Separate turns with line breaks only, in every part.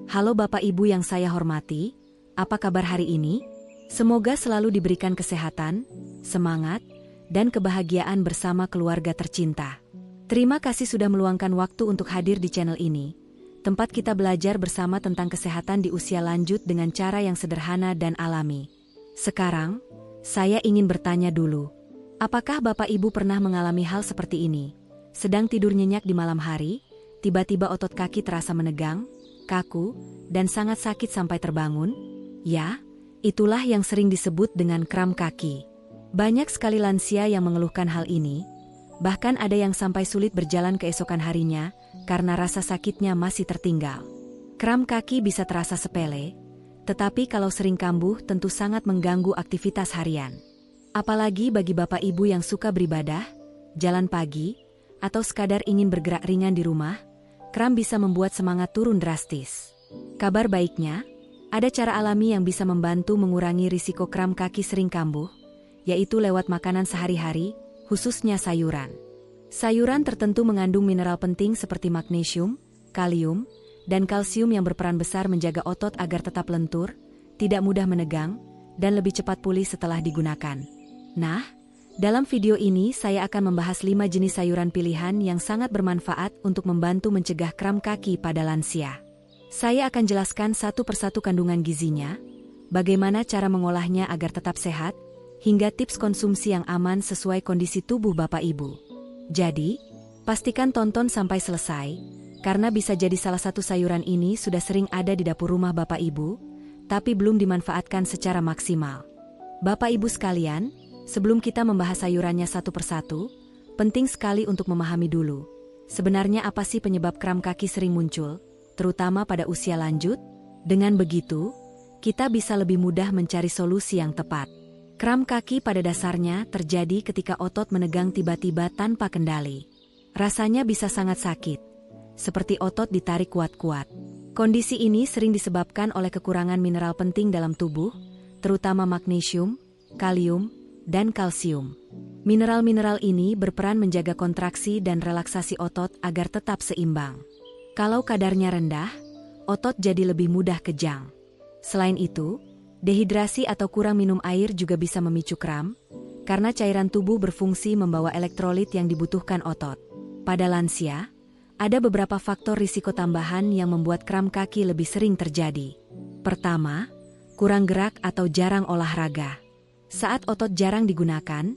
Halo Bapak Ibu yang saya hormati, apa kabar hari ini? Semoga selalu diberikan kesehatan, semangat, dan kebahagiaan bersama keluarga tercinta. Terima kasih sudah meluangkan waktu untuk hadir di channel ini, tempat kita belajar bersama tentang kesehatan di usia lanjut dengan cara yang sederhana dan alami. Sekarang, saya ingin bertanya dulu, apakah Bapak Ibu pernah mengalami hal seperti ini? Sedang tidur nyenyak di malam hari, tiba-tiba otot kaki terasa menegang, kaku, dan sangat sakit sampai terbangun? Ya, itulah yang sering disebut dengan kram kaki. Banyak sekali lansia yang mengeluhkan hal ini, bahkan ada yang sampai sulit berjalan keesokan harinya karena rasa sakitnya masih tertinggal. Kram kaki bisa terasa sepele, tetapi kalau sering kambuh tentu sangat mengganggu aktivitas harian. Apalagi bagi Bapak Ibu yang suka beribadah, jalan pagi, atau sekadar ingin bergerak ringan di rumah, kram bisa membuat semangat turun drastis. Kabar baiknya, ada cara alami yang bisa membantu mengurangi risiko kram kaki sering kambuh, yaitu lewat makanan sehari-hari, khususnya sayuran. Sayuran tertentu mengandung mineral penting seperti magnesium, kalium, dan kalsium yang berperan besar menjaga otot agar tetap lentur, tidak mudah menegang, dan lebih cepat pulih setelah digunakan. Nah, dalam video ini saya akan membahas 5 jenis sayuran pilihan yang sangat bermanfaat untuk membantu mencegah kram kaki pada lansia. Saya akan jelaskan satu persatu kandungan gizinya, bagaimana cara mengolahnya agar tetap sehat, hingga tips konsumsi yang aman sesuai kondisi tubuh Bapak Ibu. Jadi, pastikan tonton sampai selesai, karena bisa jadi salah satu sayuran ini sudah sering ada di dapur rumah Bapak Ibu, tapi belum dimanfaatkan secara maksimal. Bapak Ibu sekalian, sebelum kita membahas sayurannya satu persatu, penting sekali untuk memahami dulu, sebenarnya apa sih penyebab kram kaki sering muncul, terutama pada usia lanjut? Dengan begitu, kita bisa lebih mudah mencari solusi yang tepat. Kram kaki pada dasarnya terjadi ketika otot menegang tiba-tiba tanpa kendali. Rasanya bisa sangat sakit, seperti otot ditarik kuat-kuat. Kondisi ini sering disebabkan oleh kekurangan mineral penting dalam tubuh, terutama magnesium, kalium, dan kalsium. Mineral-mineral ini berperan menjaga kontraksi dan relaksasi otot agar tetap seimbang. Kalau kadarnya rendah, otot jadi lebih mudah kejang. Selain itu, dehidrasi atau kurang minum air juga bisa memicu kram, karena cairan tubuh berfungsi membawa elektrolit yang dibutuhkan otot. Pada lansia, ada beberapa faktor risiko tambahan yang membuat kram kaki lebih sering terjadi. Pertama, kurang gerak atau jarang olahraga. Saat otot jarang digunakan,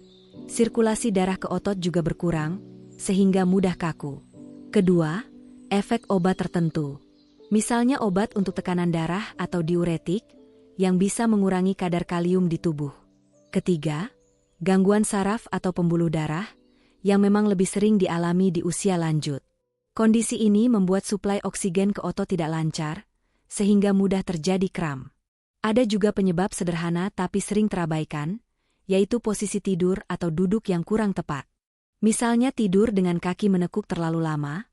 sirkulasi darah ke otot juga berkurang, sehingga mudah kaku. Kedua, efek obat tertentu. Misalnya obat untuk tekanan darah atau diuretik, yang bisa mengurangi kadar kalium di tubuh. Ketiga, gangguan saraf atau pembuluh darah, yang memang lebih sering dialami di usia lanjut. Kondisi ini membuat suplai oksigen ke otot tidak lancar, sehingga mudah terjadi kram. Ada juga penyebab sederhana tapi sering terabaikan, yaitu posisi tidur atau duduk yang kurang tepat. Misalnya tidur dengan kaki menekuk terlalu lama,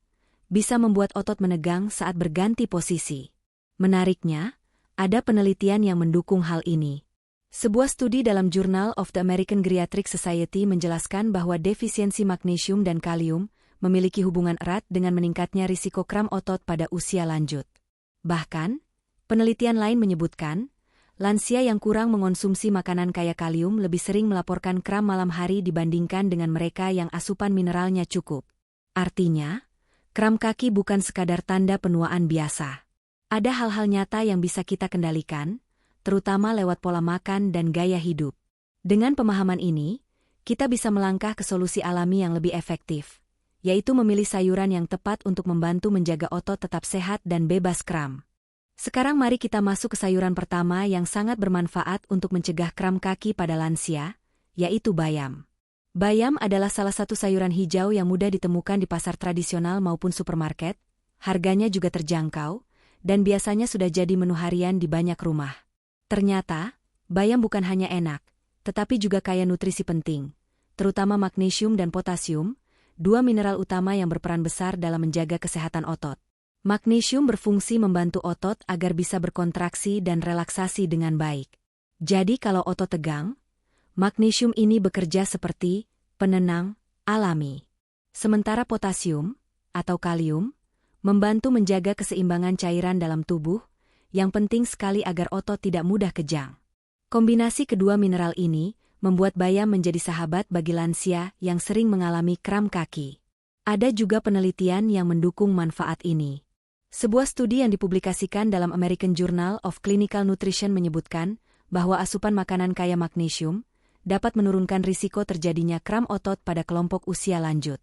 bisa membuat otot menegang saat berganti posisi. Menariknya, ada penelitian yang mendukung hal ini. Sebuah studi dalam Journal of the American Geriatric Society menjelaskan bahwa defisiensi magnesium dan kalium memiliki hubungan erat dengan meningkatnya risiko kram otot pada usia lanjut. Bahkan, penelitian lain menyebutkan, lansia yang kurang mengonsumsi makanan kaya kalium lebih sering melaporkan kram malam hari dibandingkan dengan mereka yang asupan mineralnya cukup. Artinya, kram kaki bukan sekadar tanda penuaan biasa. Ada hal-hal nyata yang bisa kita kendalikan, terutama lewat pola makan dan gaya hidup. Dengan pemahaman ini, kita bisa melangkah ke solusi alami yang lebih efektif, yaitu memilih sayuran yang tepat untuk membantu menjaga otot tetap sehat dan bebas kram. Sekarang mari kita masuk ke sayuran pertama yang sangat bermanfaat untuk mencegah kram kaki pada lansia, yaitu bayam. Bayam adalah salah satu sayuran hijau yang mudah ditemukan di pasar tradisional maupun supermarket, harganya juga terjangkau, dan biasanya sudah jadi menu harian di banyak rumah. Ternyata, bayam bukan hanya enak, tetapi juga kaya nutrisi penting, terutama magnesium dan potasium, dua mineral utama yang berperan besar dalam menjaga kesehatan otot. Magnesium berfungsi membantu otot agar bisa berkontraksi dan relaksasi dengan baik. Jadi kalau otot tegang, magnesium ini bekerja seperti penenang alami. Sementara potasium, atau kalium, membantu menjaga keseimbangan cairan dalam tubuh, yang penting sekali agar otot tidak mudah kejang. Kombinasi kedua mineral ini membuat bayam menjadi sahabat bagi lansia yang sering mengalami kram kaki. Ada juga penelitian yang mendukung manfaat ini. Sebuah studi yang dipublikasikan dalam American Journal of Clinical Nutrition menyebutkan bahwa asupan makanan kaya magnesium dapat menurunkan risiko terjadinya kram otot pada kelompok usia lanjut.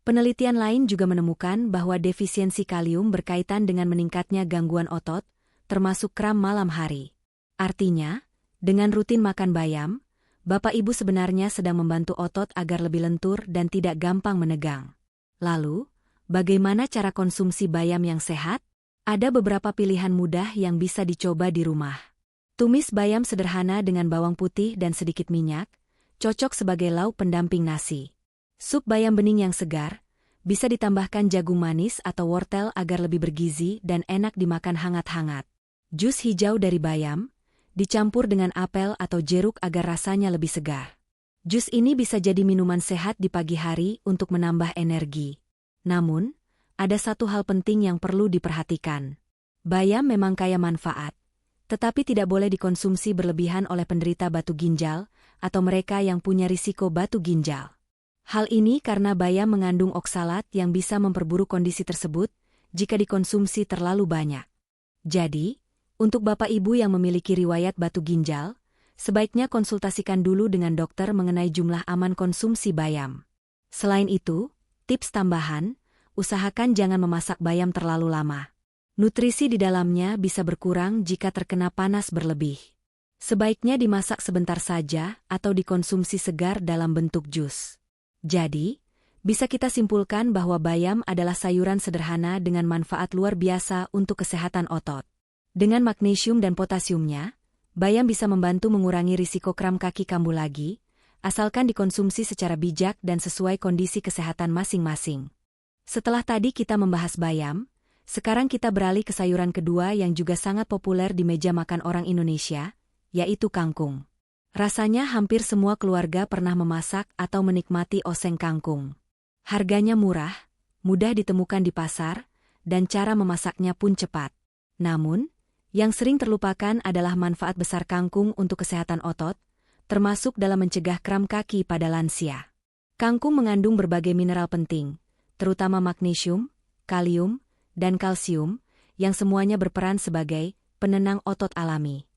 Penelitian lain juga menemukan bahwa defisiensi kalium berkaitan dengan meningkatnya gangguan otot, termasuk kram malam hari. Artinya, dengan rutin makan bayam, Bapak Ibu sebenarnya sedang membantu otot agar lebih lentur dan tidak gampang menegang. Lalu, bagaimana cara konsumsi bayam yang sehat? Ada beberapa pilihan mudah yang bisa dicoba di rumah. Tumis bayam sederhana dengan bawang putih dan sedikit minyak, cocok sebagai lauk pendamping nasi. Sup bayam bening yang segar, bisa ditambahkan jagung manis atau wortel agar lebih bergizi dan enak dimakan hangat-hangat. Jus hijau dari bayam, dicampur dengan apel atau jeruk agar rasanya lebih segar. Jus ini bisa jadi minuman sehat di pagi hari untuk menambah energi. Namun, ada satu hal penting yang perlu diperhatikan. Bayam memang kaya manfaat, tetapi tidak boleh dikonsumsi berlebihan oleh penderita batu ginjal atau mereka yang punya risiko batu ginjal. Hal ini karena bayam mengandung oksalat yang bisa memperburuk kondisi tersebut jika dikonsumsi terlalu banyak. Jadi, untuk Bapak Ibu yang memiliki riwayat batu ginjal, sebaiknya konsultasikan dulu dengan dokter mengenai jumlah aman konsumsi bayam. Selain itu, tips tambahan, usahakan jangan memasak bayam terlalu lama. Nutrisi di dalamnya bisa berkurang jika terkena panas berlebih. Sebaiknya dimasak sebentar saja atau dikonsumsi segar dalam bentuk jus. Jadi, bisa kita simpulkan bahwa bayam adalah sayuran sederhana dengan manfaat luar biasa untuk kesehatan otot. Dengan magnesium dan potasiumnya, bayam bisa membantu mengurangi risiko kram kaki kambuh lagi, asalkan dikonsumsi secara bijak dan sesuai kondisi kesehatan masing-masing. Setelah tadi kita membahas bayam, sekarang kita beralih ke sayuran kedua yang juga sangat populer di meja makan orang Indonesia, yaitu kangkung. Rasanya hampir semua keluarga pernah memasak atau menikmati oseng kangkung. Harganya murah, mudah ditemukan di pasar, dan cara memasaknya pun cepat. Namun, yang sering terlupakan adalah manfaat besar kangkung untuk kesehatan otot, termasuk dalam mencegah kram kaki pada lansia. Kangkung mengandung berbagai mineral penting, terutama magnesium, kalium, dan kalsium, yang semuanya berperan sebagai penenang otot alami.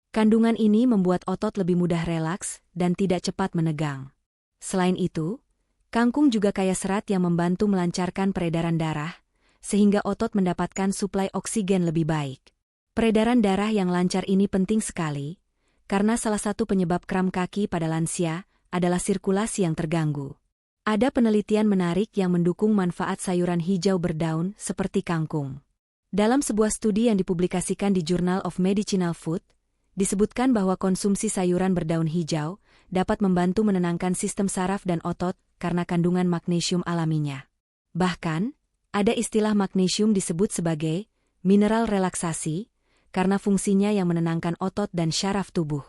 Kandungan ini membuat otot lebih mudah relaks dan tidak cepat menegang. Selain itu, kangkung juga kaya serat yang membantu melancarkan peredaran darah, sehingga otot mendapatkan suplai oksigen lebih baik. Peredaran darah yang lancar ini penting sekali, karena salah satu penyebab kram kaki pada lansia adalah sirkulasi yang terganggu. Ada penelitian menarik yang mendukung manfaat sayuran hijau berdaun seperti kangkung. Dalam sebuah studi yang dipublikasikan di Journal of Medicinal Food, disebutkan bahwa konsumsi sayuran berdaun hijau dapat membantu menenangkan sistem saraf dan otot karena kandungan magnesium alaminya. Bahkan, ada istilah magnesium disebut sebagai mineral relaksasi, karena fungsinya yang menenangkan otot dan syaraf tubuh.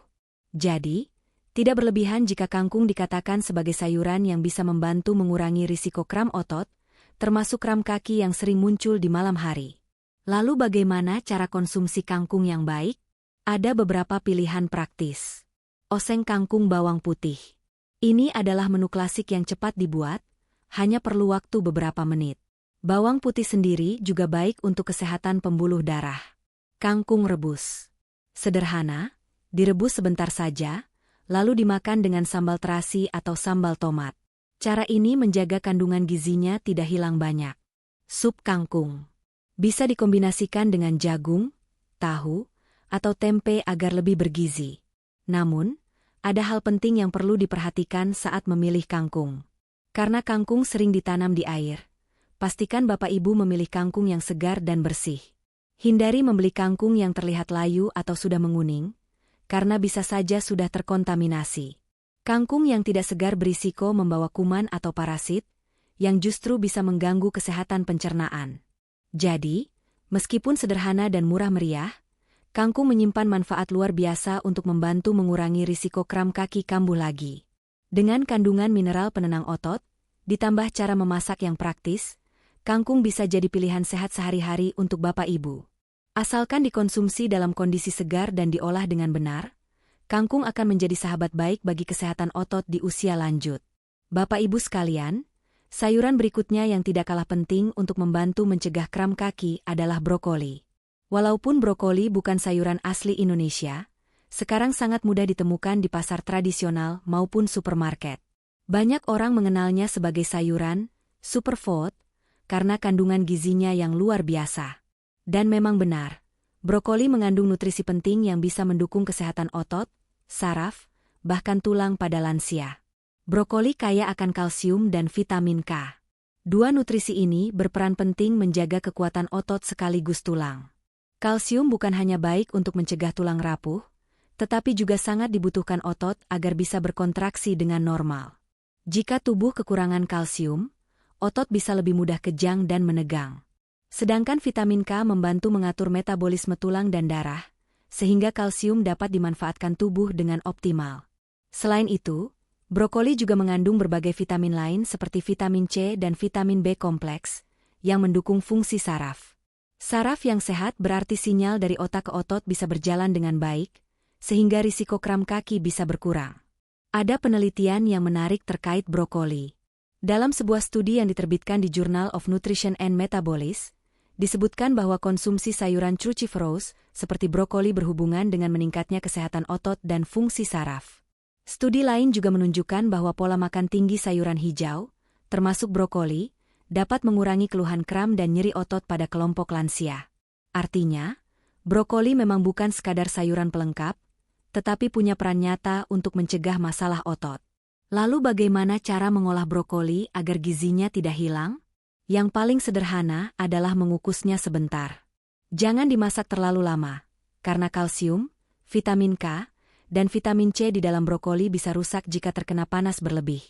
Jadi, tidak berlebihan jika kangkung dikatakan sebagai sayuran yang bisa membantu mengurangi risiko kram otot, termasuk kram kaki yang sering muncul di malam hari. Lalu bagaimana cara konsumsi kangkung yang baik? Ada beberapa pilihan praktis. Oseng kangkung bawang putih. Ini adalah menu klasik yang cepat dibuat, hanya perlu waktu beberapa menit. Bawang putih sendiri juga baik untuk kesehatan pembuluh darah. Kangkung rebus. Sederhana, direbus sebentar saja, lalu dimakan dengan sambal terasi atau sambal tomat. Cara ini menjaga kandungan gizinya tidak hilang banyak. Sup kangkung. Bisa dikombinasikan dengan jagung, tahu, atau tempe agar lebih bergizi. Namun, ada hal penting yang perlu diperhatikan saat memilih kangkung. Karena kangkung sering ditanam di air, pastikan Bapak Ibu memilih kangkung yang segar dan bersih. Hindari membeli kangkung yang terlihat layu atau sudah menguning, karena bisa saja sudah terkontaminasi. Kangkung yang tidak segar berisiko membawa kuman atau parasit, yang justru bisa mengganggu kesehatan pencernaan. Jadi, meskipun sederhana dan murah meriah, kangkung menyimpan manfaat luar biasa untuk membantu mengurangi risiko kram kaki kambuh lagi. Dengan kandungan mineral penenang otot, ditambah cara memasak yang praktis, kangkung bisa jadi pilihan sehat sehari-hari untuk Bapak Ibu. Asalkan dikonsumsi dalam kondisi segar dan diolah dengan benar, kangkung akan menjadi sahabat baik bagi kesehatan otot di usia lanjut. Bapak Ibu sekalian, sayuran berikutnya yang tidak kalah penting untuk membantu mencegah kram kaki adalah brokoli. Walaupun brokoli bukan sayuran asli Indonesia, sekarang sangat mudah ditemukan di pasar tradisional maupun supermarket. Banyak orang mengenalnya sebagai sayuran superfood karena kandungan gizinya yang luar biasa. Dan memang benar, brokoli mengandung nutrisi penting yang bisa mendukung kesehatan otot, saraf, bahkan tulang pada lansia. Brokoli kaya akan kalsium dan vitamin K. Dua nutrisi ini berperan penting menjaga kekuatan otot sekaligus tulang. Kalsium bukan hanya baik untuk mencegah tulang rapuh, tetapi juga sangat dibutuhkan otot agar bisa berkontraksi dengan normal. Jika tubuh kekurangan kalsium, otot bisa lebih mudah kejang dan menegang. Sedangkan vitamin K membantu mengatur metabolisme tulang dan darah, sehingga kalsium dapat dimanfaatkan tubuh dengan optimal. Selain itu, brokoli juga mengandung berbagai vitamin lain seperti vitamin C dan vitamin B kompleks, yang mendukung fungsi saraf. Saraf yang sehat berarti sinyal dari otak ke otot bisa berjalan dengan baik, sehingga risiko kram kaki bisa berkurang. Ada penelitian yang menarik terkait brokoli. Dalam sebuah studi yang diterbitkan di Journal of Nutrition and Metabolism, disebutkan bahwa konsumsi sayuran cruciferous seperti brokoli berhubungan dengan meningkatnya kesehatan otot dan fungsi saraf. Studi lain juga menunjukkan bahwa pola makan tinggi sayuran hijau, termasuk brokoli, dapat mengurangi keluhan kram dan nyeri otot pada kelompok lansia. Artinya, brokoli memang bukan sekadar sayuran pelengkap, tetapi punya peran nyata untuk mencegah masalah otot. Lalu bagaimana cara mengolah brokoli agar gizinya tidak hilang? Yang paling sederhana adalah mengukusnya sebentar. Jangan dimasak terlalu lama, karena kalsium, vitamin K, dan vitamin C di dalam brokoli bisa rusak jika terkena panas berlebih.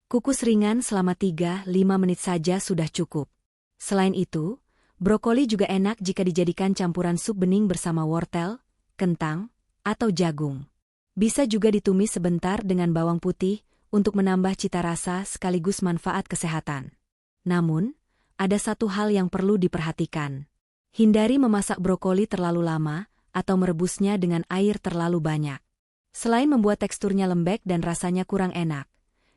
Kukus ringan selama 3-5 menit saja sudah cukup. Selain itu, brokoli juga enak jika dijadikan campuran sup bening bersama wortel, kentang, atau jagung. Bisa juga ditumis sebentar dengan bawang putih untuk menambah cita rasa sekaligus manfaat kesehatan. Namun, ada satu hal yang perlu diperhatikan. Hindari memasak brokoli terlalu lama atau merebusnya dengan air terlalu banyak. Selain membuat teksturnya lembek dan rasanya kurang enak,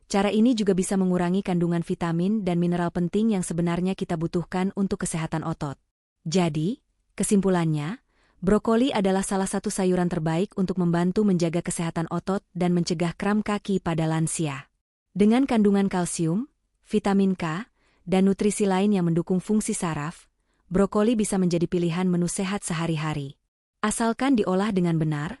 cara ini juga bisa mengurangi kandungan vitamin dan mineral penting yang sebenarnya kita butuhkan untuk kesehatan otot. Jadi, kesimpulannya, brokoli adalah salah satu sayuran terbaik untuk membantu menjaga kesehatan otot dan mencegah kram kaki pada lansia. Dengan kandungan kalsium, vitamin K, dan nutrisi lain yang mendukung fungsi saraf, brokoli bisa menjadi pilihan menu sehat sehari-hari. Asalkan diolah dengan benar,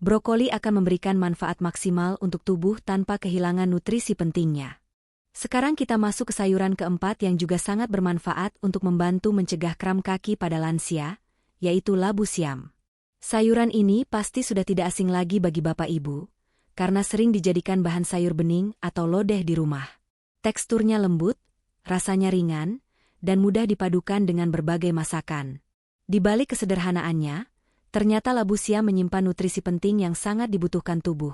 brokoli akan memberikan manfaat maksimal untuk tubuh tanpa kehilangan nutrisi pentingnya. Sekarang kita masuk ke sayuran keempat yang juga sangat bermanfaat untuk membantu mencegah kram kaki pada lansia, yaitu labu siam. Sayuran ini pasti sudah tidak asing lagi bagi Bapak Ibu, karena sering dijadikan bahan sayur bening atau lodeh di rumah. Teksturnya lembut, rasanya ringan, dan mudah dipadukan dengan berbagai masakan. Di balik kesederhanaannya, ternyata labu siam menyimpan nutrisi penting yang sangat dibutuhkan tubuh,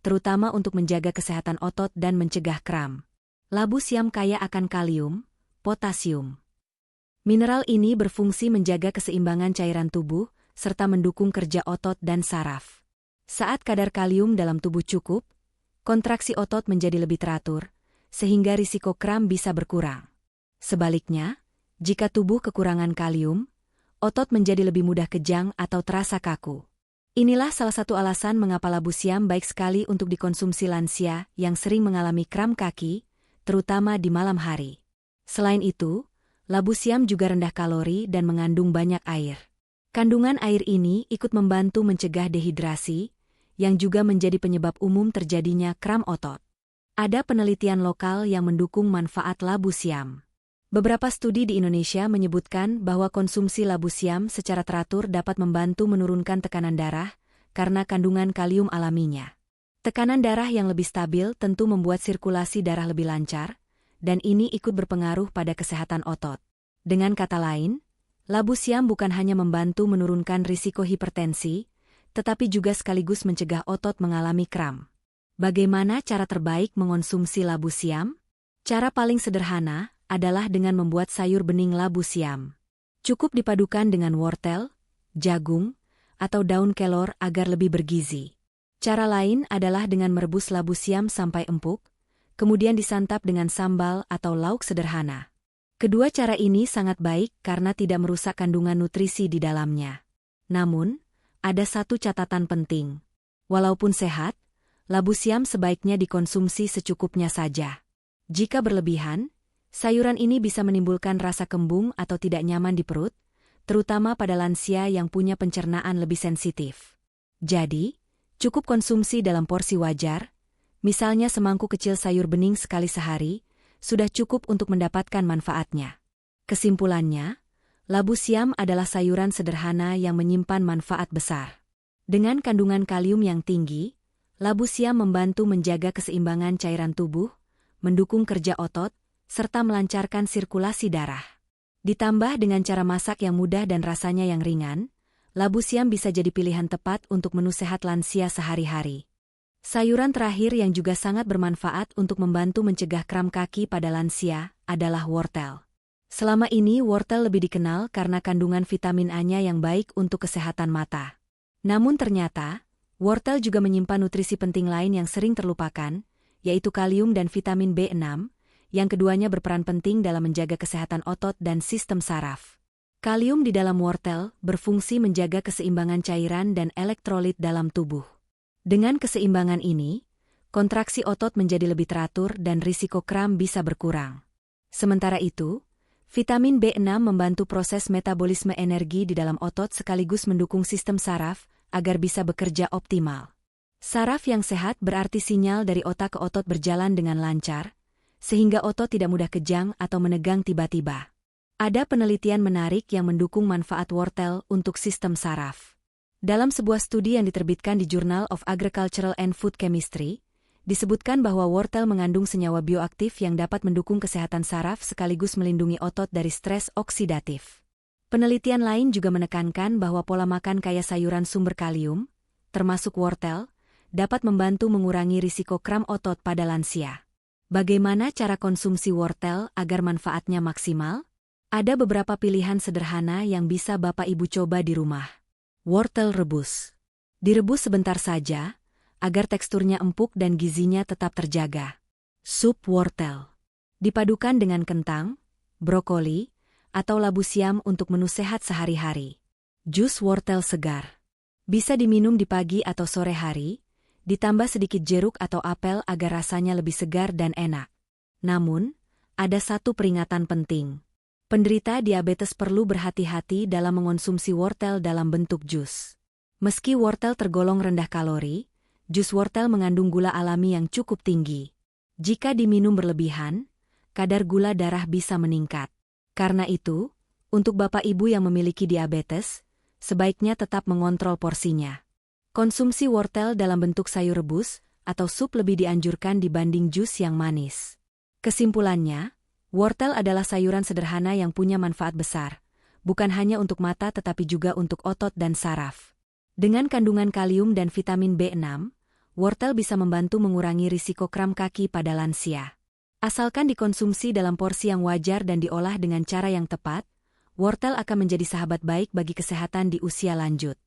terutama untuk menjaga kesehatan otot dan mencegah kram. Labu siam kaya akan kalium, potasium. Mineral ini berfungsi menjaga keseimbangan cairan tubuh, serta mendukung kerja otot dan saraf. Saat kadar kalium dalam tubuh cukup, kontraksi otot menjadi lebih teratur, sehingga risiko kram bisa berkurang. Sebaliknya, jika tubuh kekurangan kalium, otot menjadi lebih mudah kejang atau terasa kaku. Inilah salah satu alasan mengapa labu siam baik sekali untuk dikonsumsi lansia yang sering mengalami kram kaki, terutama di malam hari. Selain itu, labu siam juga rendah kalori dan mengandung banyak air. Kandungan air ini ikut membantu mencegah dehidrasi, yang juga menjadi penyebab umum terjadinya kram otot. Ada penelitian lokal yang mendukung manfaat labu siam. Beberapa studi di Indonesia menyebutkan bahwa konsumsi labu siam secara teratur dapat membantu menurunkan tekanan darah karena kandungan kalium alaminya. Tekanan darah yang lebih stabil tentu membuat sirkulasi darah lebih lancar, dan ini ikut berpengaruh pada kesehatan otot. Dengan kata lain, labu siam bukan hanya membantu menurunkan risiko hipertensi, tetapi juga sekaligus mencegah otot mengalami kram. Bagaimana cara terbaik mengonsumsi labu siam? Cara paling sederhana adalah dengan membuat sayur bening labu siam. Cukup dipadukan dengan wortel, jagung, atau daun kelor agar lebih bergizi. Cara lain adalah dengan merebus labu siam sampai empuk, kemudian disantap dengan sambal atau lauk sederhana. Kedua cara ini sangat baik karena tidak merusak kandungan nutrisi di dalamnya. Namun, ada satu catatan penting. Walaupun sehat, labu siam sebaiknya dikonsumsi secukupnya saja. Jika berlebihan, sayuran ini bisa menimbulkan rasa kembung atau tidak nyaman di perut, terutama pada lansia yang punya pencernaan lebih sensitif. Jadi, cukup konsumsi dalam porsi wajar, misalnya semangkuk kecil sayur bening sekali sehari, sudah cukup untuk mendapatkan manfaatnya. Kesimpulannya, labu siam adalah sayuran sederhana yang menyimpan manfaat besar. Dengan kandungan kalium yang tinggi, labu siam membantu menjaga keseimbangan cairan tubuh, mendukung kerja otot, serta melancarkan sirkulasi darah. Ditambah dengan cara masak yang mudah dan rasanya yang ringan, labu siam bisa jadi pilihan tepat untuk menu sehat lansia sehari-hari. Sayuran terakhir yang juga sangat bermanfaat untuk membantu mencegah kram kaki pada lansia adalah wortel. Selama ini wortel lebih dikenal karena kandungan vitamin A-nya yang baik untuk kesehatan mata. Namun ternyata, wortel juga menyimpan nutrisi penting lain yang sering terlupakan, yaitu kalium dan vitamin B6, yang keduanya berperan penting dalam menjaga kesehatan otot dan sistem saraf. Kalium di dalam wortel berfungsi menjaga keseimbangan cairan dan elektrolit dalam tubuh. Dengan keseimbangan ini, kontraksi otot menjadi lebih teratur dan risiko kram bisa berkurang. Sementara itu, vitamin B6 membantu proses metabolisme energi di dalam otot sekaligus mendukung sistem saraf agar bisa bekerja optimal. Saraf yang sehat berarti sinyal dari otak ke otot berjalan dengan lancar, sehingga otot tidak mudah kejang atau menegang tiba-tiba. Ada penelitian menarik yang mendukung manfaat wortel untuk sistem saraf. Dalam sebuah studi yang diterbitkan di Journal of Agricultural and Food Chemistry, disebutkan bahwa wortel mengandung senyawa bioaktif yang dapat mendukung kesehatan saraf sekaligus melindungi otot dari stres oksidatif. Penelitian lain juga menekankan bahwa pola makan kaya sayuran sumber kalium, termasuk wortel, dapat membantu mengurangi risiko kram otot pada lansia. Bagaimana cara konsumsi wortel agar manfaatnya maksimal? Ada beberapa pilihan sederhana yang bisa Bapak Ibu coba di rumah. Wortel rebus. Direbus sebentar saja, agar teksturnya empuk dan gizinya tetap terjaga. Sup wortel. Dipadukan dengan kentang, brokoli, atau labu siam untuk menu sehat sehari-hari. Jus wortel segar. Bisa diminum di pagi atau sore hari, ditambah sedikit jeruk atau apel agar rasanya lebih segar dan enak. Namun, ada satu peringatan penting. Penderita diabetes perlu berhati-hati dalam mengonsumsi wortel dalam bentuk jus. Meski wortel tergolong rendah kalori, jus wortel mengandung gula alami yang cukup tinggi. Jika diminum berlebihan, kadar gula darah bisa meningkat. Karena itu, untuk Bapak Ibu yang memiliki diabetes, sebaiknya tetap mengontrol porsinya. Konsumsi wortel dalam bentuk sayur rebus atau sup lebih dianjurkan dibanding jus yang manis. Kesimpulannya, wortel adalah sayuran sederhana yang punya manfaat besar, bukan hanya untuk mata tetapi juga untuk otot dan saraf. Dengan kandungan kalium dan vitamin B6, wortel bisa membantu mengurangi risiko kram kaki pada lansia. Asalkan dikonsumsi dalam porsi yang wajar dan diolah dengan cara yang tepat, wortel akan menjadi sahabat baik bagi kesehatan di usia lanjut.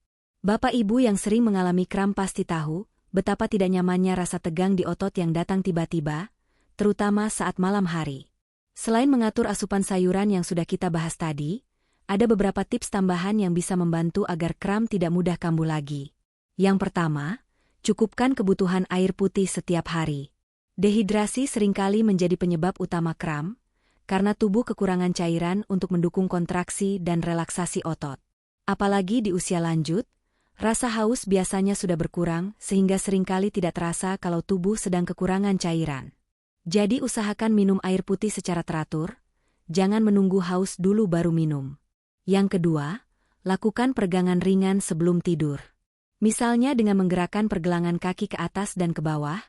Bapak Ibu yang sering mengalami kram pasti tahu betapa tidak nyamannya rasa tegang di otot yang datang tiba-tiba, terutama saat malam hari. Selain mengatur asupan sayuran yang sudah kita bahas tadi, ada beberapa tips tambahan yang bisa membantu agar kram tidak mudah kambuh lagi. Yang pertama, cukupkan kebutuhan air putih setiap hari. Dehidrasi seringkali menjadi penyebab utama kram, karena tubuh kekurangan cairan untuk mendukung kontraksi dan relaksasi otot. Apalagi di usia lanjut, rasa haus biasanya sudah berkurang sehingga seringkali tidak terasa kalau tubuh sedang kekurangan cairan. Jadi usahakan minum air putih secara teratur, jangan menunggu haus dulu baru minum. Yang kedua, lakukan peregangan ringan sebelum tidur. Misalnya dengan menggerakkan pergelangan kaki ke atas dan ke bawah,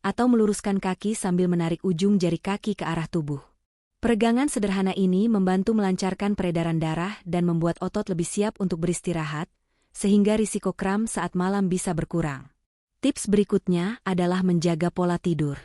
atau meluruskan kaki sambil menarik ujung jari kaki ke arah tubuh. Peregangan sederhana ini membantu melancarkan peredaran darah dan membuat otot lebih siap untuk beristirahat, sehingga risiko kram saat malam bisa berkurang. Tips berikutnya adalah menjaga pola tidur.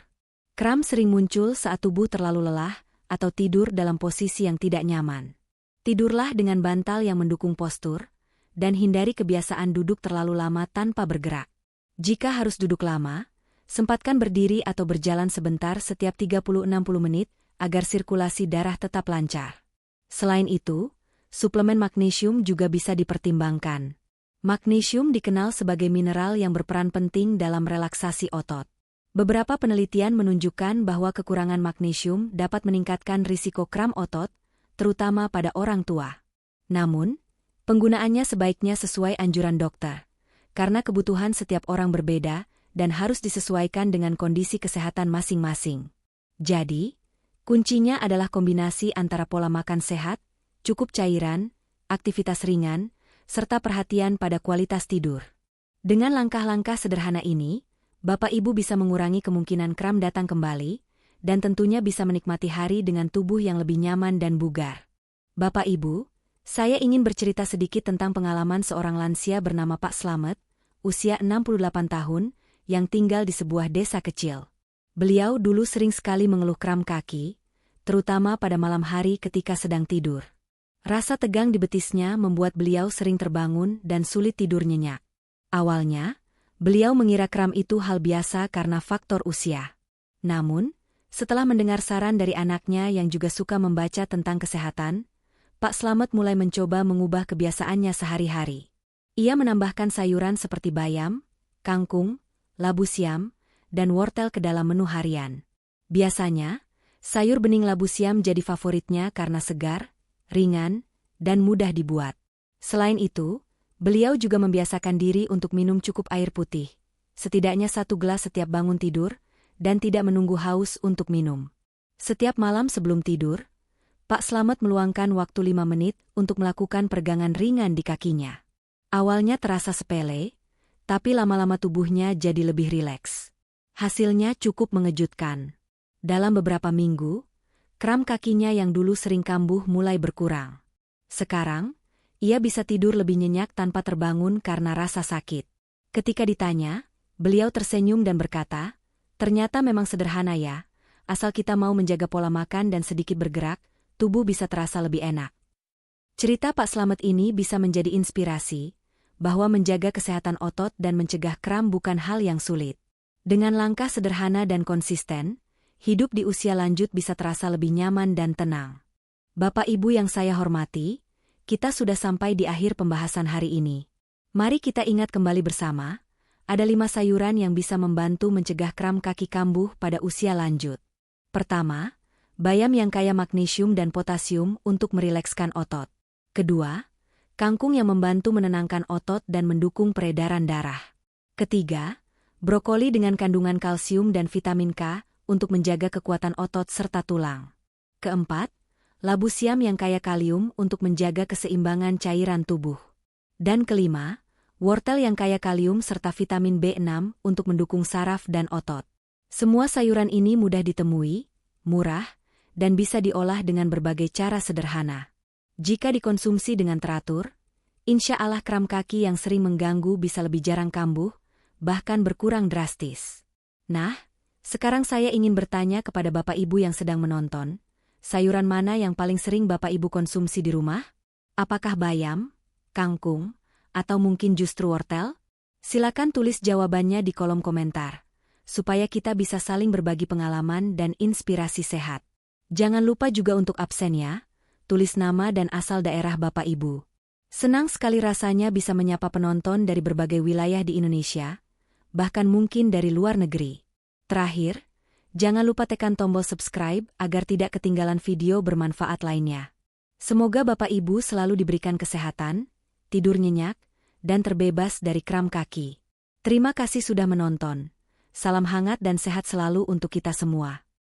Kram sering muncul saat tubuh terlalu lelah atau tidur dalam posisi yang tidak nyaman. Tidurlah dengan bantal yang mendukung postur, dan hindari kebiasaan duduk terlalu lama tanpa bergerak. Jika harus duduk lama, sempatkan berdiri atau berjalan sebentar setiap 30-60 menit agar sirkulasi darah tetap lancar. Selain itu, suplemen magnesium juga bisa dipertimbangkan. Magnesium dikenal sebagai mineral yang berperan penting dalam relaksasi otot. Beberapa penelitian menunjukkan bahwa kekurangan magnesium dapat meningkatkan risiko kram otot, terutama pada orang tua. Namun, penggunaannya sebaiknya sesuai anjuran dokter, karena kebutuhan setiap orang berbeda dan harus disesuaikan dengan kondisi kesehatan masing-masing. Jadi, kuncinya adalah kombinasi antara pola makan sehat, cukup cairan, aktivitas ringan, serta perhatian pada kualitas tidur. Dengan langkah-langkah sederhana ini, Bapak Ibu bisa mengurangi kemungkinan kram datang kembali, dan tentunya bisa menikmati hari dengan tubuh yang lebih nyaman dan bugar. Bapak Ibu, saya ingin bercerita sedikit tentang pengalaman seorang lansia bernama Pak Slamet, usia 68 tahun, yang tinggal di sebuah desa kecil. Beliau dulu sering sekali mengeluh kram kaki, terutama pada malam hari ketika sedang tidur. Rasa tegang di betisnya membuat beliau sering terbangun dan sulit tidur nyenyak. Awalnya, beliau mengira kram itu hal biasa karena faktor usia. Namun, setelah mendengar saran dari anaknya yang juga suka membaca tentang kesehatan, Pak Slamet mulai mencoba mengubah kebiasaannya sehari-hari. Ia menambahkan sayuran seperti bayam, kangkung, labu siam, dan wortel ke dalam menu harian. Biasanya, sayur bening labu siam jadi favoritnya karena segar, ringan, dan mudah dibuat. Selain itu, beliau juga membiasakan diri untuk minum cukup air putih, setidaknya 1 gelas setiap bangun tidur, dan tidak menunggu haus untuk minum. Setiap malam sebelum tidur, Pak Slamet meluangkan waktu 5 menit untuk melakukan peregangan ringan di kakinya. Awalnya terasa sepele, tapi lama-lama tubuhnya jadi lebih rileks. Hasilnya cukup mengejutkan. Dalam beberapa minggu, kram kakinya yang dulu sering kambuh mulai berkurang. Sekarang, ia bisa tidur lebih nyenyak tanpa terbangun karena rasa sakit. Ketika ditanya, beliau tersenyum dan berkata, "Ternyata memang sederhana ya, asal kita mau menjaga pola makan dan sedikit bergerak, tubuh bisa terasa lebih enak." Cerita Pak Slamet ini bisa menjadi inspirasi, bahwa menjaga kesehatan otot dan mencegah kram bukan hal yang sulit. Dengan langkah sederhana dan konsisten, hidup di usia lanjut bisa terasa lebih nyaman dan tenang. Bapak Ibu yang saya hormati, kita sudah sampai di akhir pembahasan hari ini. Mari kita ingat kembali bersama, ada 5 sayuran yang bisa membantu mencegah kram kaki kambuh pada usia lanjut. Pertama, bayam yang kaya magnesium dan potasium untuk merilekskan otot. Kedua, kangkung yang membantu menenangkan otot dan mendukung peredaran darah. Ketiga, brokoli dengan kandungan kalsium dan vitamin K untuk menjaga kekuatan otot serta tulang. Keempat, labu siam yang kaya kalium untuk menjaga keseimbangan cairan tubuh. Dan kelima, wortel yang kaya kalium serta vitamin B6 untuk mendukung saraf dan otot. Semua sayuran ini mudah ditemui, murah, dan bisa diolah dengan berbagai cara sederhana. Jika dikonsumsi dengan teratur, insya Allah kram kaki yang sering mengganggu bisa lebih jarang kambuh, bahkan berkurang drastis. Nah, sekarang saya ingin bertanya kepada Bapak Ibu yang sedang menonton, sayuran mana yang paling sering Bapak Ibu konsumsi di rumah? Apakah bayam, kangkung, atau mungkin justru wortel? Silakan tulis jawabannya di kolom komentar, supaya kita bisa saling berbagi pengalaman dan inspirasi sehat. Jangan lupa juga untuk absen ya, tulis nama dan asal daerah Bapak Ibu. Senang sekali rasanya bisa menyapa penonton dari berbagai wilayah di Indonesia, bahkan mungkin dari luar negeri. Terakhir, jangan lupa tekan tombol subscribe agar tidak ketinggalan video bermanfaat lainnya. Semoga Bapak Ibu selalu diberikan kesehatan, tidur nyenyak, dan terbebas dari kram kaki. Terima kasih sudah menonton. Salam hangat dan sehat selalu untuk kita semua.